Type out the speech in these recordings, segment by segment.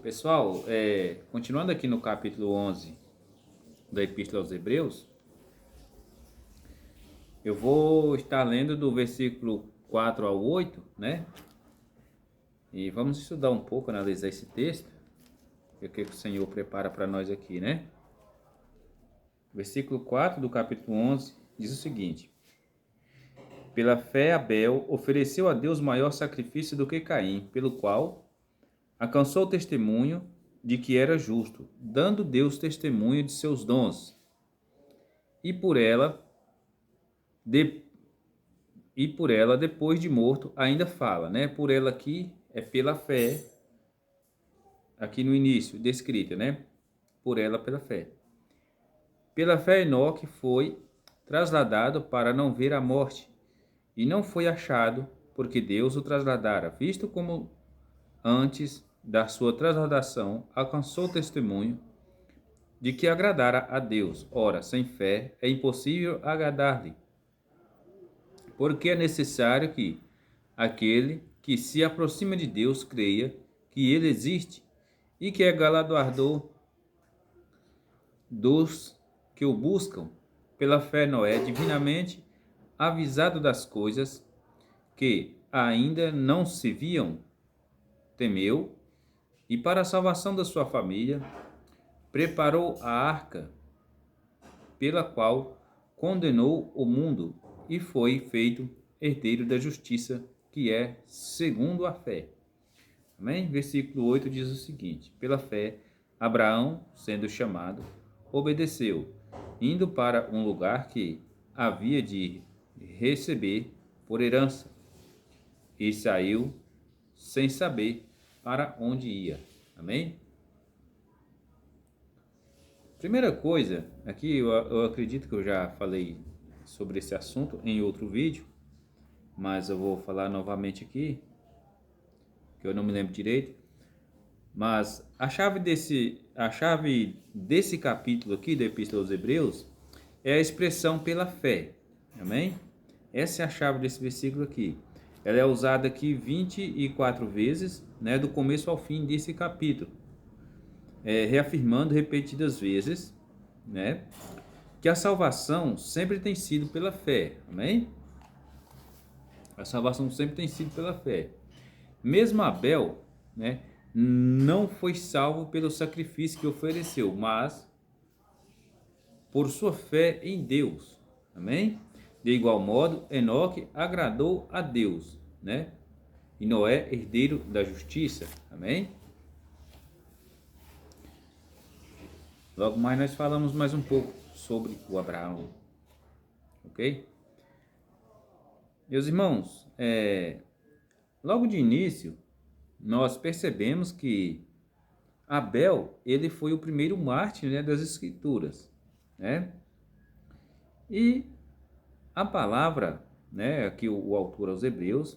Pessoal, continuando aqui no capítulo 11 da Epístola aos Hebreus, eu vou estar lendo do versículo 4 ao 8, né? E vamos estudar um pouco, analisar esse texto, o que o Senhor prepara para nós aqui, né? Versículo 4 do capítulo 11 diz o seguinte: Pela fé Abel ofereceu a Deus maior sacrifício do que Caim, pelo qual alcançou o testemunho de que era justo, dando Deus testemunho de seus dons. E por ela, depois de morto, ainda fala, né? Por ela aqui é pela fé, aqui no início, descrita, né? Por ela, pela fé. Pela fé, Enoque foi trasladado para não ver a morte, e não foi achado, porque Deus o trasladara, visto como antes da sua trasladação alcançou o testemunho de que agradara a Deus. Ora, sem fé é impossível agradar-lhe, porque é necessário que aquele que se aproxima de Deus creia que ele existe e que é galardoador dos que o buscam. Pela fé, Noé, divinamente avisado das coisas que ainda não se viam, temeu e, para a salvação da sua família, preparou a arca, pela qual condenou o mundo e foi feito herdeiro da justiça, que é segundo a fé. Amém? Versículo 8 diz o seguinte: Pela fé, Abraão, sendo chamado, obedeceu, indo para um lugar que havia de receber por herança, e saiu sem saber para onde ia. Amém? Primeira coisa, aqui eu acredito que eu já falei sobre esse assunto em outro vídeo, mas eu vou falar novamente aqui, que eu não me lembro direito. Mas a chave desse capítulo aqui da Epístola aos Hebreus é a expressão pela fé. Amém? Essa é a chave desse versículo aqui. Ela é usada aqui 24 vezes, né, do começo ao fim desse capítulo. Reafirmando repetidas vezes, né, que a salvação sempre tem sido pela fé. Amém? A salvação sempre tem sido pela fé. Mesmo Abel, né, não foi salvo pelo sacrifício que ofereceu, mas por sua fé em Deus. Amém? De igual modo, Enoque agradou a Deus, né? E Noé, herdeiro da justiça. Amém? Logo mais nós falamos mais um pouco sobre o Abraão. Ok? Meus irmãos, logo de início, nós percebemos que Abel, ele foi o primeiro mártir, né, das Escrituras, né? E a palavra, né, aqui o autor aos Hebreus,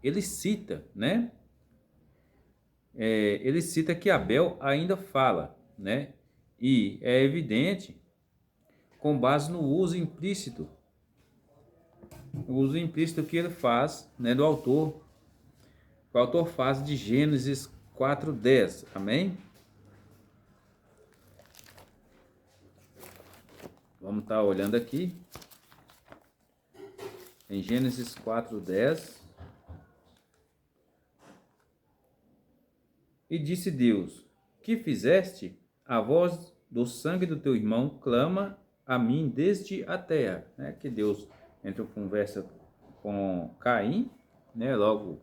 ele cita, né? Ele cita que Abel ainda fala, né? E é evidente com base no uso implícito, que ele faz, né, do autor, que o autor faz de Gênesis 4:10. Amém? Vamos estar olhando aqui em Gênesis 4:10. E disse Deus: Que fizeste? A voz do sangue do teu irmão clama a mim desde a terra. Né? Que Deus entrou em conversa com Caim, né? Logo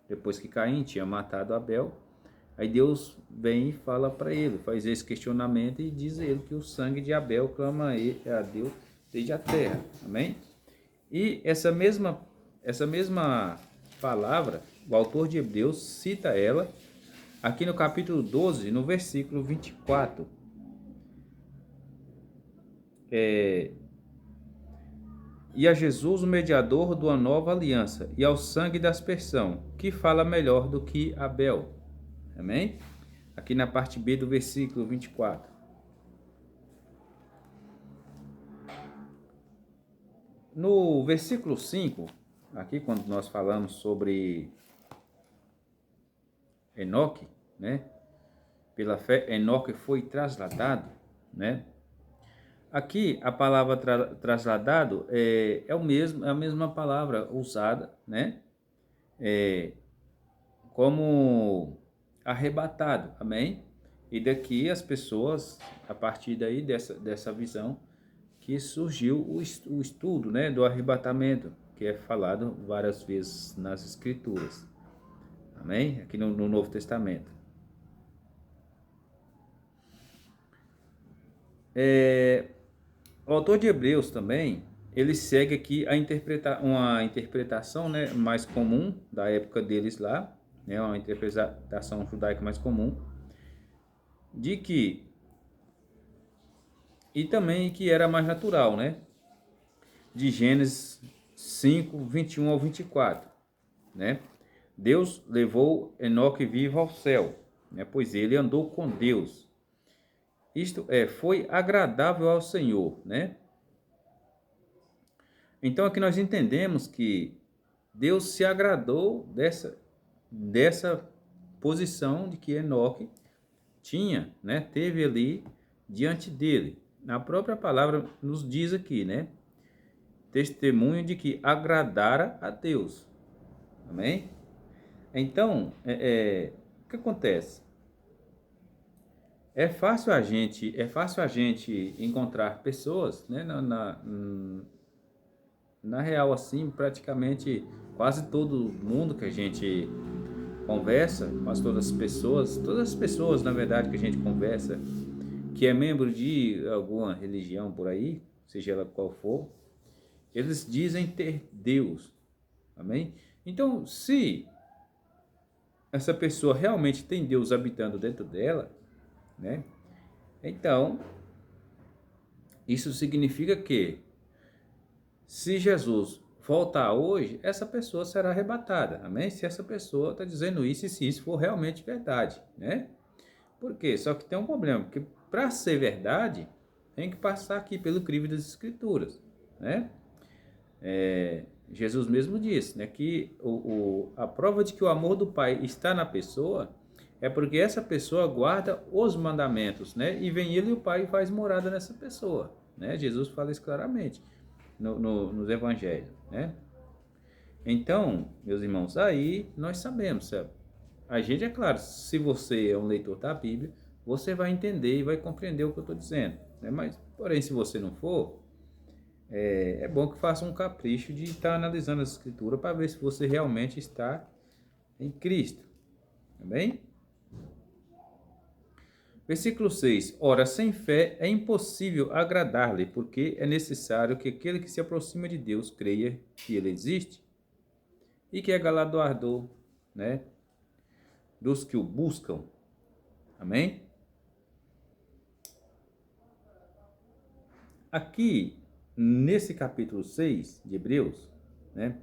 depois que Caim tinha matado Abel. Aí Deus vem e fala para ele, faz esse questionamento e diz a ele que o sangue de Abel clama a Deus desde a terra. Amém? E essa mesma palavra, o autor de Hebreus cita ela aqui no capítulo 12, no versículo 24. E a Jesus, o mediador de uma nova aliança, e ao sangue da aspersão, que fala melhor do que Abel. Amém? Aqui na parte B do versículo 24. No versículo 5, aqui quando nós falamos sobre Enoque, né? Pela fé, Enoque foi trasladado, né? Aqui a palavra trasladado é a mesma palavra usada, né? Como arrebatado, amém? E daqui as pessoas, a partir daí dessa visão, que surgiu o estudo, né, do arrebatamento, que é falado várias vezes nas Escrituras, amém? Aqui no Novo Testamento. O autor de Hebreus também, ele segue aqui uma interpretação, né, mais comum da época deles lá, né, uma interpretação judaica mais comum, de que, e também que era mais natural, né, de Gênesis 5, 21 ao 24, né, Deus levou Enoque vivo ao céu, né, pois ele andou com Deus, isto foi agradável ao Senhor, né. Então aqui nós entendemos que Deus se agradou dessa posição de que Enoque tinha, né, teve ali diante dele. A própria palavra nos diz aqui, né, testemunho de que agradara a Deus. Amém? Então, o que acontece? É fácil a gente encontrar pessoas, né, na real, assim, praticamente quase todo mundo que a gente conversa, quase todas as pessoas, na verdade, que a gente conversa, que é membro de alguma religião por aí, seja ela qual for, eles dizem ter Deus, amém? Então, se essa pessoa realmente tem Deus habitando dentro dela, né? Então, isso significa que se Jesus voltar hoje, essa pessoa será arrebatada, amém? Se essa pessoa está dizendo isso e se isso for realmente verdade, né? Por quê? Só que tem um problema, porque para ser verdade, tem que passar aqui pelo crivo das Escrituras, né? Jesus mesmo disse, né, que a prova de que o amor do Pai está na pessoa é porque essa pessoa guarda os mandamentos, né? E vem ele e o Pai faz morada nessa pessoa, né? Jesus fala isso claramente nos evangelhos, né? Então, meus irmãos, aí nós sabemos, sabe? A gente, é claro, se você é um leitor da Bíblia, você vai entender e vai compreender o que eu estou dizendo, né? Mas, porém, se você não for, é bom que faça um capricho de estar analisando as escrituras para ver se você realmente está em Cristo, tá bem? Versículo 6. Ora, sem fé é impossível agradar-lhe, porque é necessário que aquele que se aproxima de Deus creia que ele existe e que é galardoador, né, dos que o buscam. Amém? Aqui, nesse capítulo 6 de Hebreus, né,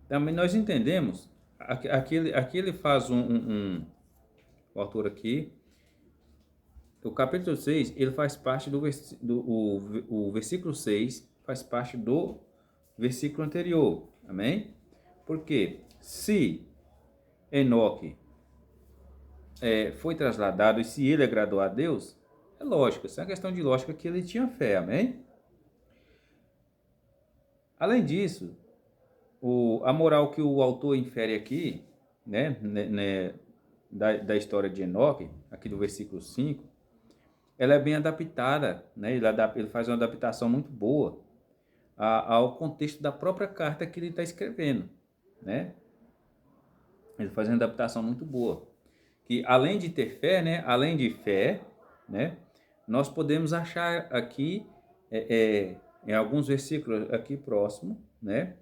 também nós entendemos, aqui ele faz o autor aqui, o capítulo 6, ele faz parte o versículo 6 faz parte do versículo anterior, amém? Porque se Enoque foi trasladado e se ele agradou a Deus, é lógico, isso é uma questão de lógica que ele tinha fé, amém? Além disso, a moral que o autor infere aqui, né, da história de Enoque, aqui do versículo 5, ela é bem adaptada, né, ele faz uma adaptação muito boa ao contexto da própria carta que ele está escrevendo, né? Ele faz uma adaptação muito boa. Que além de ter fé, né, além de fé, né, nós podemos achar aqui, em alguns versículos aqui próximo, né,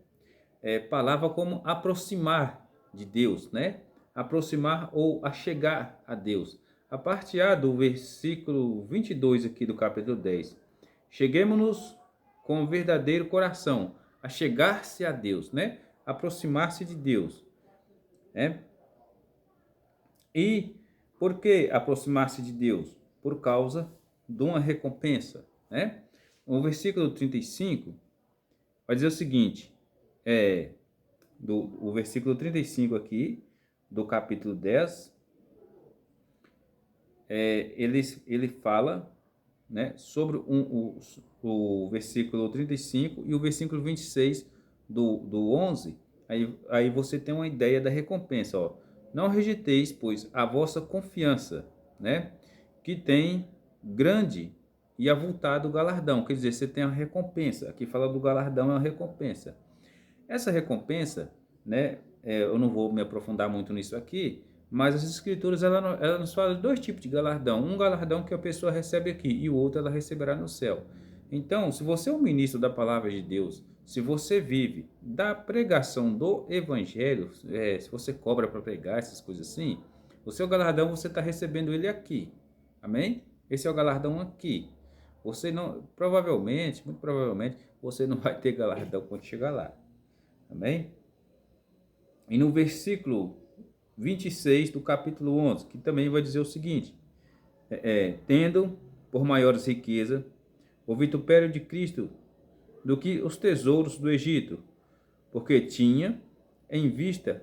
palavra como aproximar de Deus, né, aproximar ou achegar a Deus. A parte A do versículo 22 aqui do capítulo 10. Cheguemos-nos com o verdadeiro coração, a chegar-se a Deus, né, aproximar-se de Deus, né. E por que aproximar-se de Deus? Por causa de uma recompensa, né? O versículo 35 vai dizer o seguinte, o versículo 35 aqui, do capítulo 10, ele fala, né, sobre o versículo 35 e o versículo 26 do 11. Aí você tem uma ideia da recompensa, ó. Não rejeiteis, pois, a vossa confiança, né, que tem grande e avultado galardão. Quer dizer, você tem a recompensa. Aqui fala do galardão, é uma recompensa. Essa recompensa, né, eu não vou me aprofundar muito nisso aqui, mas as escrituras ela nos fala de dois tipos de galardão. Um galardão que a pessoa recebe aqui e o outro ela receberá no céu. Então, se você é um ministro da palavra de Deus, se você vive da pregação do evangelho, se você cobra para pregar essas coisas assim, o seu galardão você está recebendo ele aqui. Amém? Esse é o galardão aqui. Você não, provavelmente, muito provavelmente, você não vai ter galardão quando chegar lá. Amém? E no versículo 26 do capítulo 11, que também vai dizer o seguinte: tendo por maiores riqueza o vitupério de Cristo do que os tesouros do Egito, porque tinha em vista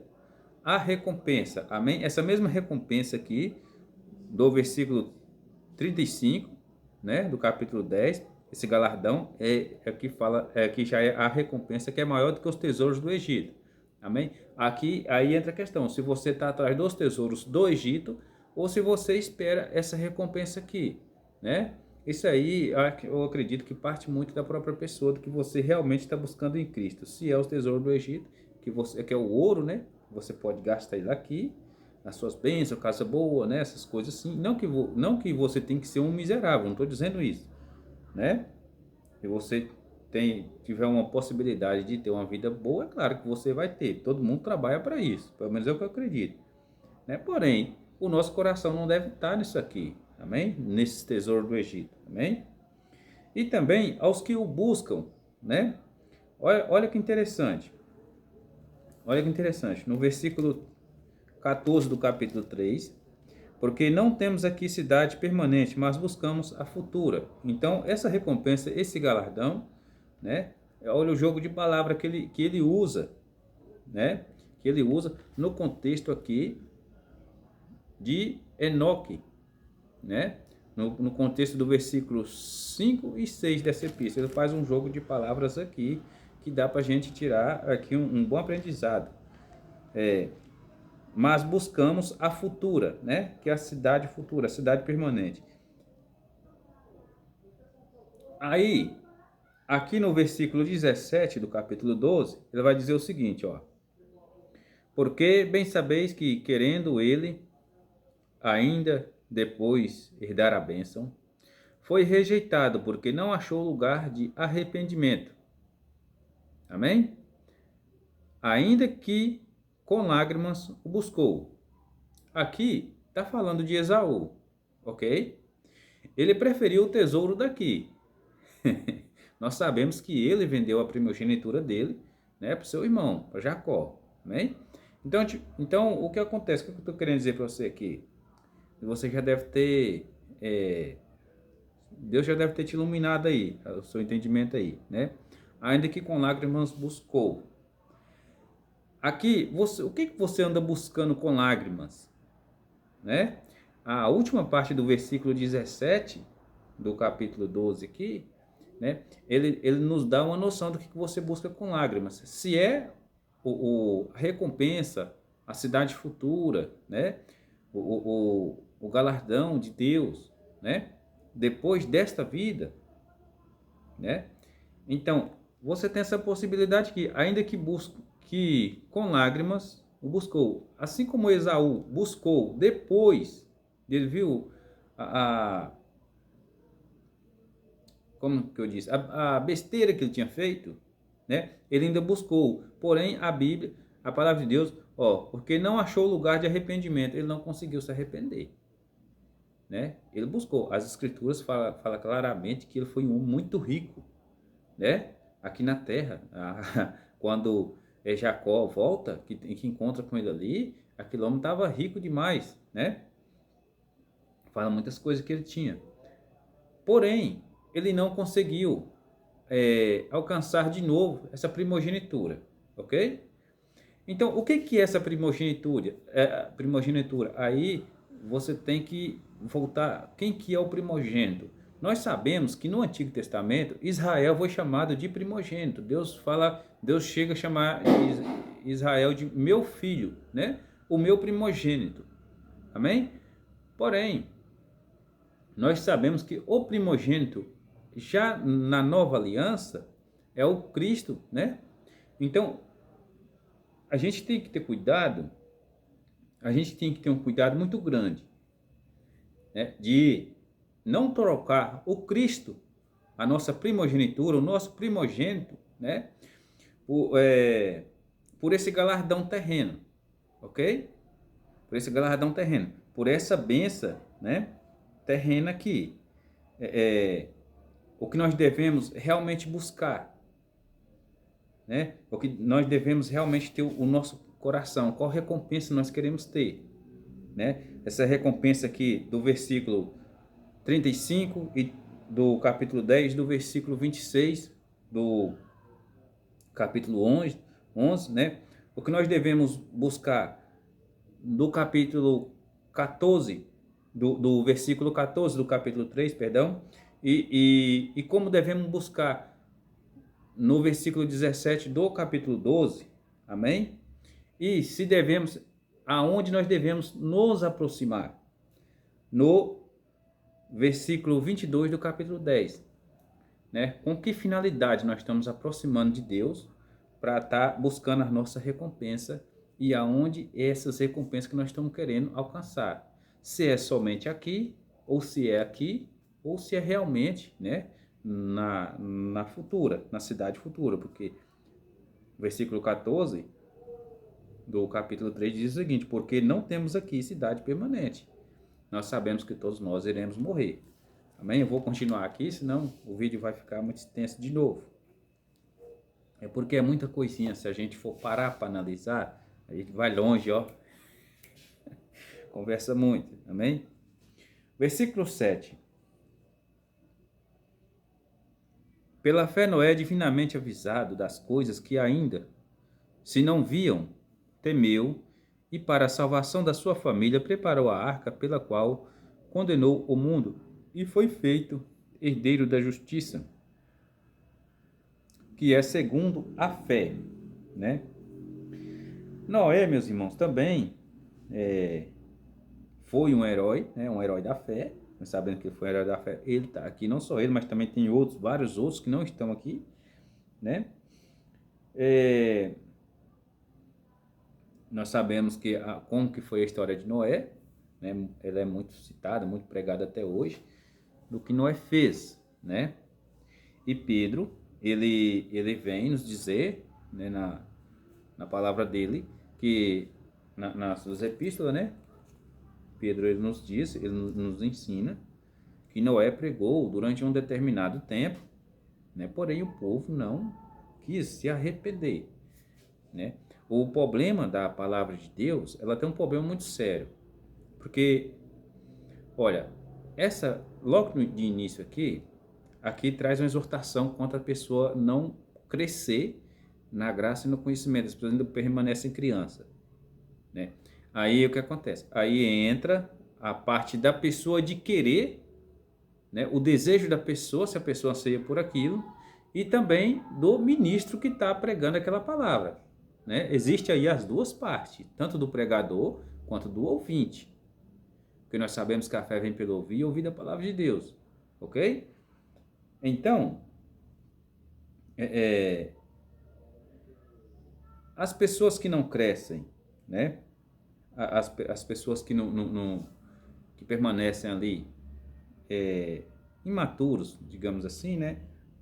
a recompensa. Amém? Essa mesma recompensa aqui, do versículo 35, né, do capítulo 10, esse galardão que fala, que já é a recompensa que é maior do que os tesouros do Egito. Amém? Aqui, aí entra a questão, se você está atrás dos tesouros do Egito, ou se você espera essa recompensa aqui, né? Isso aí, eu acredito que parte muito da própria pessoa, do que você realmente está buscando em Cristo. Se é os tesouros do Egito, que é o ouro, né? Você pode gastar ele aqui, as suas bênçãos, casa boa, né? Essas coisas assim. Não que você tem que ser um miserável, não estou dizendo isso, né? Se você tiver uma possibilidade de ter uma vida boa, é claro que você vai ter. Todo mundo trabalha para isso, pelo menos é o que eu acredito, né? Porém, o nosso coração não deve estar nisso aqui, amém? Nesses tesouros do Egito, amém? E também aos que o buscam, né? Olha que interessante. Olha que interessante. No versículo 14 do capítulo 3, porque não temos aqui cidade permanente, mas buscamos a futura. Então, essa recompensa, esse galardão, né? Olha o jogo de palavra que ele usa, né? Que ele usa no contexto aqui de Enoque, né? No contexto do versículo 5 e 6 dessa epístola. Ele faz um jogo de palavras aqui que dá para a gente tirar aqui um bom aprendizado. Mas buscamos a futura, né? Que é a cidade futura, a cidade permanente. Aí, aqui no versículo 17 do capítulo 12, ele vai dizer o seguinte, ó. Porque bem sabeis que, querendo ele, ainda depois herdar a bênção, foi rejeitado, porque não achou lugar de arrependimento. Amém? Ainda que com lágrimas o buscou. Aqui está falando de Esaú, ok? Ele preferiu o tesouro daqui. Nós sabemos que ele vendeu a primogenitura dele, né, para o seu irmão, para Jacó. Amém? Então, o que acontece? O que eu estou querendo dizer para você aqui? Você já deve ter... Deus já deve ter te iluminado aí, o seu entendimento aí, né? Ainda que com lágrimas buscou. Aqui, o que você anda buscando com lágrimas? Né? A última parte do versículo 17 do capítulo 12 aqui, né? Ele nos dá uma noção do que você busca com lágrimas. Se é a recompensa, a cidade futura, né? O galardão de Deus, né? Depois desta vida, né? Então, você tem essa possibilidade que, ainda que com lágrimas o buscou, assim como Esaú buscou depois, ele viu como que eu disse, a besteira que ele tinha feito, né? Ele ainda buscou, porém a Bíblia, a palavra de Deus, porque não achou lugar de arrependimento, ele não conseguiu se arrepender, né? Ele buscou, as escrituras fala claramente que ele foi um homem muito rico, né? Aqui na terra, quando Jacó volta, que encontra com ele ali, aquele homem estava rico demais, né? Fala muitas coisas que ele tinha. Porém, ele não conseguiu alcançar de novo essa primogenitura, ok? Então, o que é essa primogenitura? Primogenitura. Aí você tem que voltar. Quem que é o primogênito? Nós sabemos que no Antigo Testamento Israel foi chamado de primogênito. Deus chega a chamar Israel de meu filho, né? O meu primogênito. Amém? Porém, nós sabemos que o primogênito já na nova aliança é o Cristo, né? Então, a gente tem que ter cuidado, a gente tem que ter um cuidado muito grande, né, de não trocar o Cristo, a nossa primogenitura, o nosso primogênito, né, por esse galardão terreno, ok? Por esse galardão terreno, por essa benção, né, terrena aqui. O que nós devemos realmente buscar, né? O que nós devemos realmente ter o nosso coração, qual recompensa nós queremos ter, né? Essa recompensa aqui do versículo 35 e do capítulo 10, do versículo 26 do capítulo 11, né? O que nós devemos buscar do capítulo 14, do versículo 14 do capítulo 3, perdão, e como devemos buscar no versículo 17 do capítulo 12, amém? E se devemos, aonde nós devemos nos aproximar? No versículo 22 do capítulo 10, né? Com que finalidade nós estamos aproximando de Deus para estar buscando a nossa recompensa e aonde essas recompensas que nós estamos querendo alcançar? Se é somente aqui, ou se é aqui, ou se é realmente, né, na futura, na cidade futura, porque o versículo 14 do capítulo 3 diz o seguinte: porque não temos aqui cidade permanente, nós sabemos que todos nós iremos morrer. Amém? Eu vou continuar aqui, senão o vídeo vai ficar muito extenso de novo. É porque é muita coisinha, se a gente for parar para analisar, a gente vai longe, ó. Conversa muito, amém? Versículo 7. Pela fé Noé, divinamente avisado das coisas que ainda se não viam, temeu, e para a salvação da sua família preparou a arca pela qual condenou o mundo e foi feito herdeiro da justiça, que é segundo a fé, né? Noé, meus irmãos, também foi um herói, né? Um herói da fé. Nós sabemos que ele foi um herói da fé. Ele está aqui, não só ele, mas também tem outros, vários outros que não estão aqui, né? Nós sabemos que como que foi a história de Noé, né? Ela é muito citada, muito pregada até hoje, do que Noé fez, né? E Pedro, ele vem nos dizer, né, na palavra dele, que nas suas epístolas, né? Pedro, ele nos diz, ele nos ensina que Noé pregou durante um determinado tempo, né? Porém o povo não quis se arrepender, né? O problema da palavra de Deus, ela tem um problema muito sério, porque, olha, logo de início aqui traz uma exortação contra a pessoa não crescer na graça e no conhecimento, as pessoas ainda permanecem criança, né? Aí o que acontece? Aí entra a parte da pessoa de querer, né? O desejo da pessoa, se a pessoa anseia por aquilo, e também do ministro que está pregando aquela palavra, né? Existe aí as duas partes, tanto do pregador quanto do ouvinte, porque nós sabemos que a fé vem pelo ouvir e ouvir a palavra de Deus, ok? Então, as pessoas que não crescem, né? As pessoas que que permanecem ali imaturos, digamos assim, né?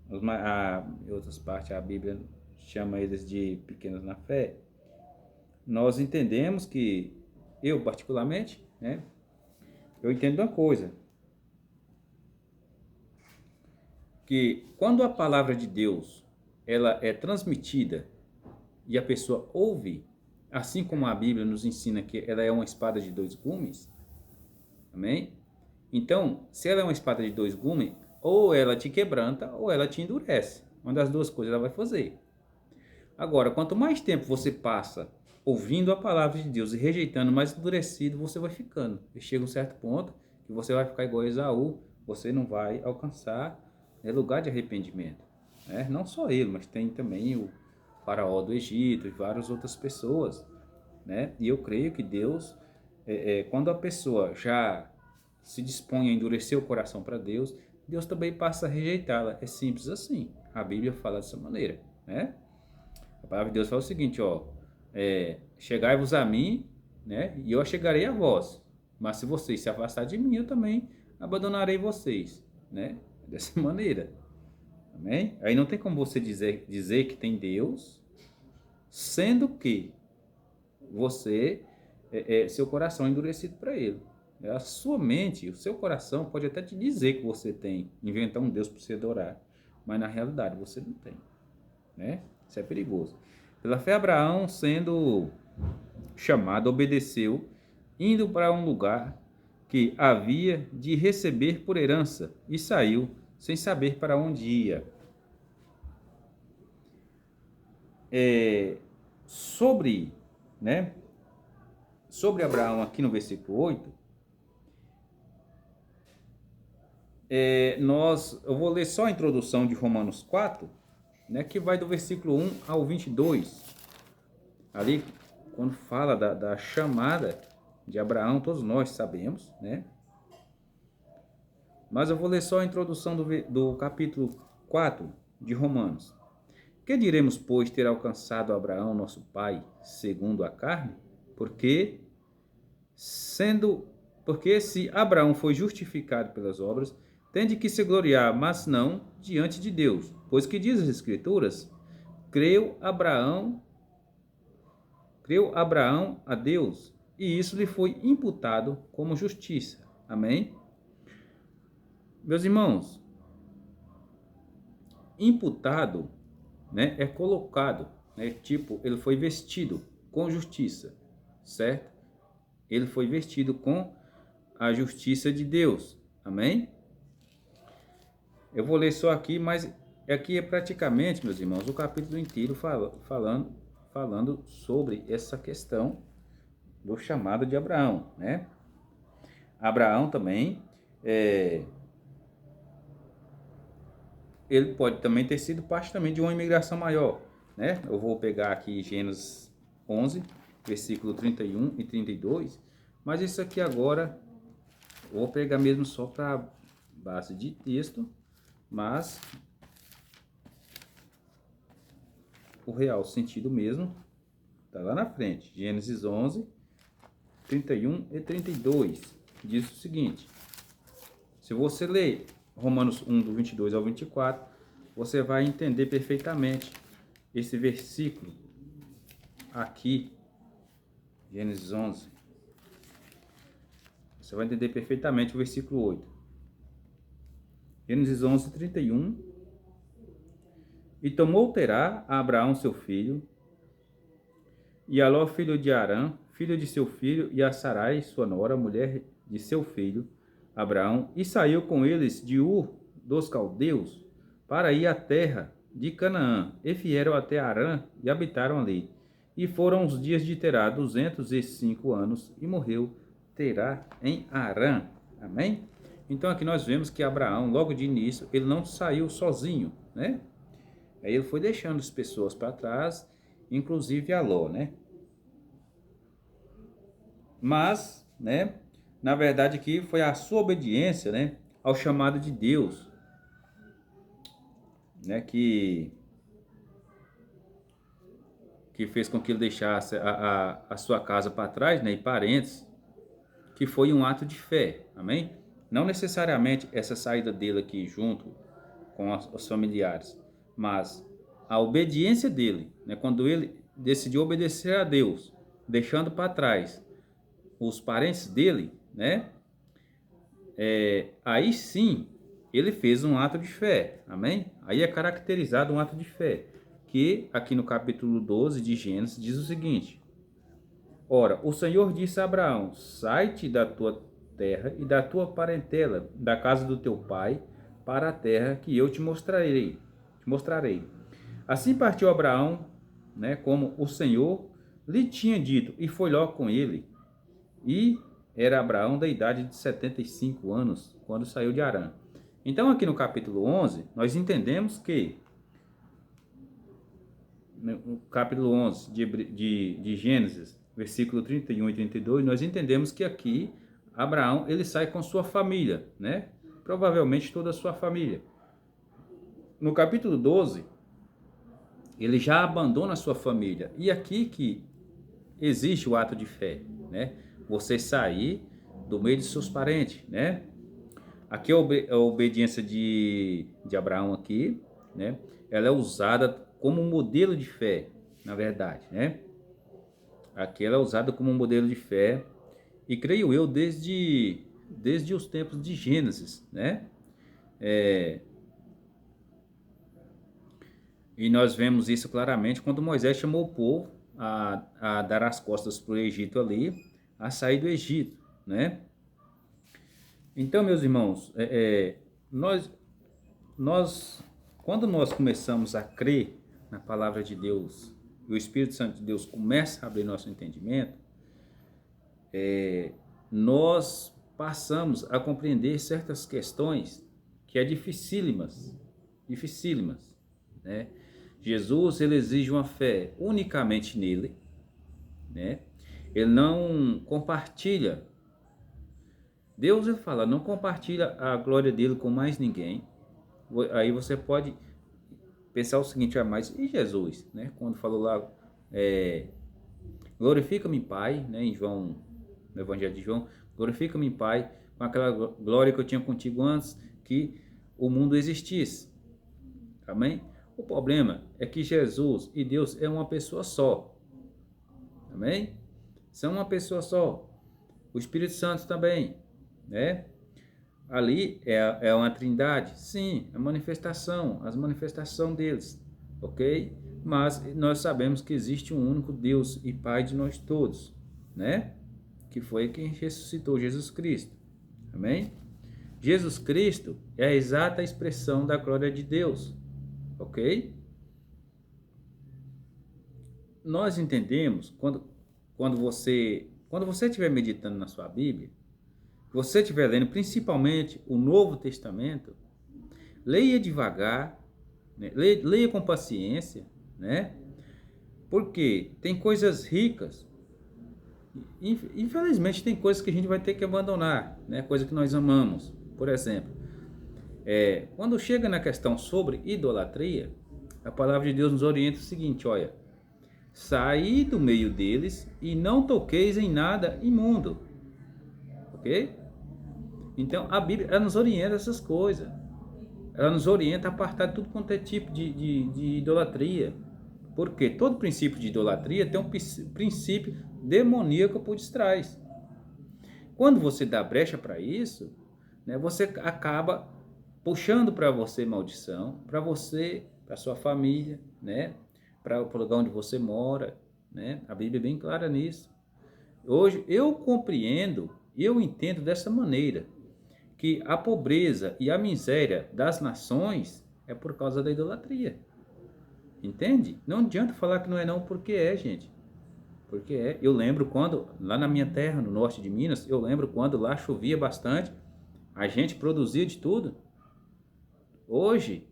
Em outras partes a Bíblia chama eles de pequenos na fé. Nós entendemos que, eu particularmente, né? Eu entendo uma coisa, que quando a palavra de Deus ela é transmitida e a pessoa ouve, assim como a Bíblia nos ensina que ela é uma espada de dois gumes, amém? Então, se ela é uma espada de dois gumes, ou ela te quebranta ou ela te endurece. Uma das duas coisas ela vai fazer. Agora, quanto mais tempo você passa ouvindo a palavra de Deus e rejeitando, mais endurecido você vai ficando. E chega um certo ponto que você vai ficar igual a Esaú, você não vai alcançar, né, lugar de arrependimento. Né? Não só ele, mas tem também o faraó do Egito e várias outras pessoas. Né? E eu creio que Deus, quando a pessoa já se dispõe a endurecer o coração para Deus, Deus também passa a rejeitá-la. É simples assim. A Bíblia fala dessa maneira. Né? A palavra de Deus fala o seguinte, ó, chegai-vos a mim, né, e eu chegarei a vós. Mas se vocês se afastarem de mim, eu também abandonarei vocês, né? Dessa maneira. Amém? Aí não tem como você dizer que tem Deus, sendo que você, seu coração é endurecido para ele. A sua mente, o seu coração pode até te dizer que você tem, inventar um Deus para você adorar, mas na realidade você não tem, né? Isso é perigoso. Pela fé, Abraão, sendo chamado, obedeceu, indo para um lugar que havia de receber por herança, e saiu sem saber para onde ia. Sobre Abraão, aqui no versículo 8, eu vou ler só a introdução de Romanos 4, né, que vai do versículo 1 ao 22. Ali, quando fala da chamada de Abraão, todos nós sabemos, né? Mas eu vou ler só a introdução do capítulo 4 de Romanos. Que diremos, pois, ter alcançado Abraão, nosso pai, segundo a carne? Porque se Abraão foi justificado pelas obras, tem de que se gloriar, mas não diante de Deus. Pois que diz as Escrituras? Creu Abraão a Deus, e isso lhe foi imputado como justiça. Amém? Meus irmãos, imputado, né, é colocado, né, tipo, ele foi vestido com justiça, certo? Ele foi vestido com a justiça de Deus. Amém? Eu vou ler só aqui, mas aqui é praticamente, meus irmãos, o capítulo inteiro falando sobre essa questão do chamado de Abraão, né? Abraão também, ele pode também ter sido parte também de uma imigração maior, né? Eu vou pegar aqui Gênesis 11, versículo 31 e 32, mas isso aqui agora eu vou pegar mesmo só para base de texto, mas o real sentido mesmo está lá na frente. Gênesis 11, 31 e 32 diz o seguinte: se você ler Romanos 1, do 22 ao 24, você vai entender perfeitamente esse versículo aqui, Gênesis 11. Você vai entender perfeitamente o versículo 8. Gênesis 11, 31. E tomou Terá a Abraão seu filho, e a Ló filho de Arã, filho de seu filho, e a Sarai sua nora, mulher de seu filho, Abraão, e saiu com eles de Ur dos Caldeus, para ir à terra de Canaã, e vieram até Arã, e habitaram ali. E foram os dias de Terá 205 anos, e morreu Terá em Arã. Amém? Então aqui nós vemos que Abraão, logo de início, ele não saiu sozinho, né? Aí ele foi deixando as pessoas para trás, inclusive a Ló, né? Mas, né, na verdade aqui foi a sua obediência, né, ao chamado de Deus, né, que fez com que ele deixasse a sua casa para trás, né, e parentes, que foi um ato de fé, amém? Não necessariamente essa saída dele aqui junto com os familiares, mas a obediência dele, né, quando ele decidiu obedecer a Deus, deixando para trás os parentes dele, né? Aí sim, ele fez um ato de fé, amém? Aí é caracterizado um ato de fé, que aqui no capítulo 12 de Gênesis diz o seguinte: ora, o Senhor disse a Abraão, sai-te da tua terra e da tua parentela, da casa do teu pai, para a terra que eu te mostrarei. Assim partiu Abraão, né, como o Senhor lhe tinha dito, e foi logo com ele. E era Abraão da idade de 75 anos, quando saiu de Harã. Então, aqui no capítulo 11, nós entendemos que, no capítulo 11 de Gênesis, versículo 31 e 32, nós entendemos que aqui, Abraão, ele sai com sua família, né? Provavelmente toda a sua família. No capítulo 12, ele já abandona a sua família. E aqui que existe o ato de fé, né? Você sair do meio de seus parentes, né? Aqui a obediência de Abraão aqui, né? Ela é usada como um modelo de fé, na verdade, né? Aqui ela é usada como um modelo de fé e creio eu desde os tempos de Gênesis, né? E nós vemos isso claramente quando Moisés chamou o povo a dar as costas para o Egito ali, a sair do Egito, né? Então, meus irmãos, quando nós começamos a crer na palavra de Deus, e o Espírito Santo de Deus começa a abrir nosso entendimento, nós passamos a compreender certas questões que é dificílimas, né? Jesus, ele exige uma fé unicamente nele, né? Ele não compartilha. Deus, ele fala, não compartilha a glória dele com mais ninguém. Aí você pode pensar o seguinte, mas e Jesus, né? Quando falou lá, glorifica-me, Pai, né? Em João, no Evangelho de João, glorifica-me, Pai, com aquela glória que eu tinha contigo antes que o mundo existisse. Amém? O problema é que Jesus e Deus é uma pessoa só. Amém? São uma pessoa só. O Espírito Santo também, né? Ali é uma trindade, sim, a manifestação, as manifestações deles, ok? Mas nós sabemos que existe um único Deus e Pai de nós todos, né? Que foi quem ressuscitou Jesus Cristo, amém? Jesus Cristo é a exata expressão da glória de Deus, ok? Nós entendemos, quando você estiver meditando na sua Bíblia, você estiver lendo principalmente o Novo Testamento, leia devagar, né? leia com paciência, né? Porque tem coisas ricas, infelizmente tem coisas que a gente vai ter que abandonar, né? Coisa que nós amamos. Por exemplo, quando chega na questão sobre idolatria, a palavra de Deus nos orienta o seguinte, olha, saí do meio deles e não toqueis em nada imundo, ok? Então a Bíblia ela nos orienta essas coisas, ela nos orienta a apartar de tudo quanto é tipo de idolatria, porque todo princípio de idolatria tem um princípio demoníaco por detrás. Quando você dá brecha para isso, né, você acaba puxando para você maldição, para você, para sua família, né, para o lugar onde você mora, né? A Bíblia é bem clara nisso. Hoje eu compreendo, eu entendo dessa maneira, que a pobreza e a miséria das nações é por causa da idolatria. Entende? Não adianta falar que não é não, porque é, gente. Porque é. Eu lembro quando, lá na minha terra, no norte de Minas, eu lembro quando lá chovia bastante, a gente produzia de tudo. Hoje,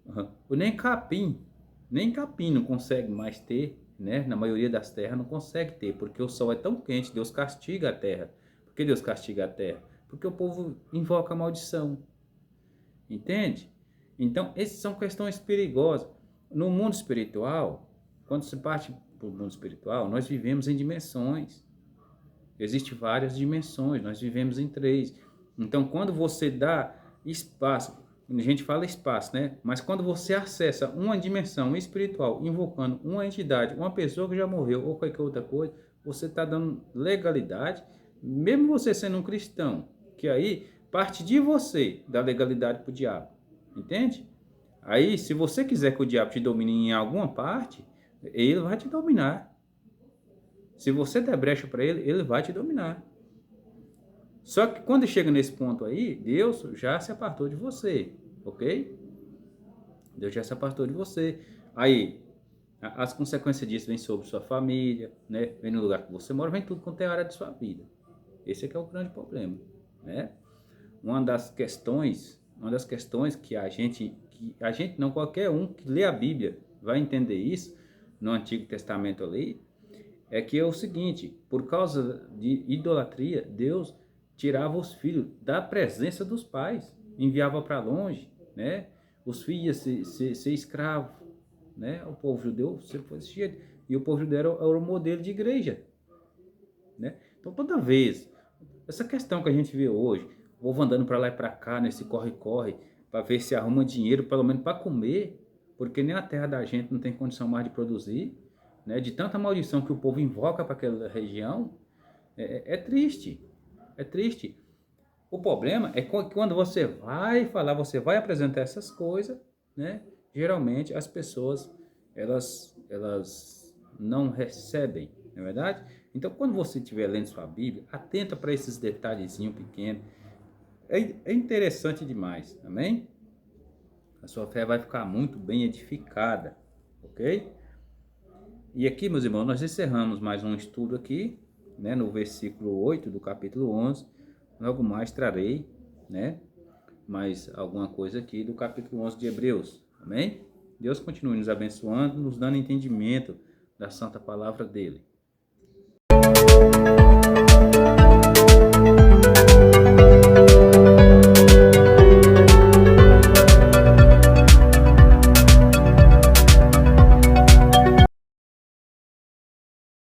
nem capim não consegue mais ter, né? Na maioria das terras não consegue ter, porque o sol é tão quente, Deus castiga a terra. Por que Deus castiga a terra? Porque o povo invoca a maldição. Entende? Então, essas são questões perigosas. No mundo espiritual, quando se parte para o mundo espiritual, nós vivemos em dimensões. Existem várias dimensões, nós vivemos em 3. Então, quando você dá espaço, a gente fala espaço, né? Mas quando você acessa uma dimensão espiritual, invocando uma entidade, uma pessoa que já morreu ou qualquer outra coisa, você está dando legalidade, mesmo você sendo um cristão, que aí parte de você dar legalidade para o diabo, entende? Aí, se você quiser que o diabo te domine em alguma parte, ele vai te dominar. Se você der brecha para ele, ele vai te dominar. Só que quando chega nesse ponto aí, Deus já se apartou de você, ok? Deus já se apartou de você. Aí, As consequências disso vêm sobre sua família, né? Vem no lugar que você mora, vem tudo quanto é área de sua vida. Esse é que é o grande problema, né? Uma das questões que a gente não, qualquer um que lê a Bíblia vai entender isso, no Antigo Testamento ali, é que é o seguinte: por causa de idolatria, Deus tirava os filhos da presença dos pais, enviava para longe, né? Os filhos iam ser escravos, né? O povo judeu sempre foi desse jeito. E o povo judeu era o modelo de igreja, né? Então, toda vez, essa questão que a gente vê hoje, o povo andando para lá e para cá, nesse corre-corre, para ver se arruma dinheiro, pelo menos para comer, porque nem a terra da gente não tem condição mais de produzir, né? De tanta maldição que o povo invoca para aquela região, é triste, é triste. O problema é que quando você vai falar, você vai apresentar essas coisas, né? Geralmente as pessoas, elas não recebem, não é verdade? Então, quando você estiver lendo sua Bíblia, atenta para esses detalhezinhos pequenos. É interessante demais, amém? A sua fé vai ficar muito bem edificada, ok? E aqui, meus irmãos, nós encerramos mais um estudo aqui, né, no versículo 8 do capítulo 11. Logo mais trarei, né, mais alguma coisa aqui do capítulo 11 de Hebreus, amém? Deus continue nos abençoando, nos dando entendimento da santa palavra dele.